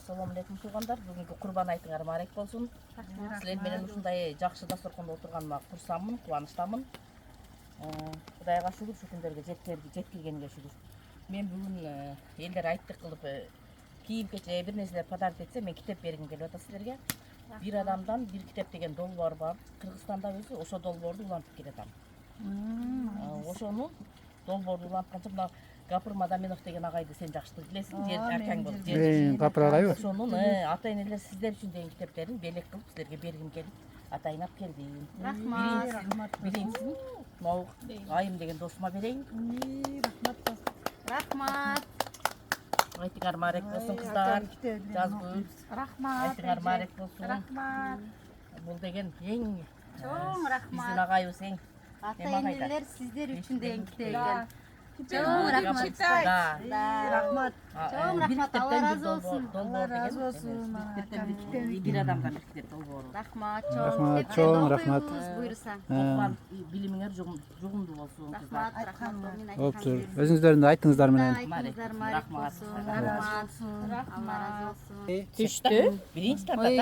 Assalamu алейкум туугандар. Бүгүнкү Курбан айтыңар маарек болсун. Силер менен ушундай жакшы дасторкондо отурганыма курсаммын, кубанычтамын. Кудайга шүгүр, ушул күндөргө жеткиргениге шүгүр. Мен бүгүн элдер айттык кылып кийим-кечек бир нерселер подарок этсе, мен китеп бергим келип атат силерге. Бир адамдан бир китеп деген долбоор бар. Кыргызстанда өзү ошо долбоорду улантып келатам. Ошону долбоорду улантканча мына Гапыр Мадаминов деген агайды сен жакшы билесиң, жер аркаң болуп. Гапыр агайбы? Ошонун ата-энелер сиздер үчүн деген китептерин белек кылып силерге бергим келип атайын алып келдим. Рахмат. Биринчисин могу Айым деген досума берейин. Рахмат. Айтыңар маарек болсун кыздар. Жазгыл. Рахмат. Айтыңар маарек болсун. Рахмат. Бул деген эң Чоң рахмат. биздин агайыбыз эң Ата-энелер сиздер үчүн деген китеп экен. Чоң Чоң рахмат. рахмат. Чоң рахмат. Алла разы болсун. Алла разы болсун. Бир адамдан бир китеп долбоору. Рахмат. Рахмат, чоң рахмат. Буйруса. Окуган билимиңер жугумдуу болсун кыздар. Рахмат. Рахмат. Болуптур. Өзүңүздөрдүн да айтыңыздар менен. Айтыңыздар маарек болсун. Рахмат. Алла разы болсун. Түштү. Биринчи тартат.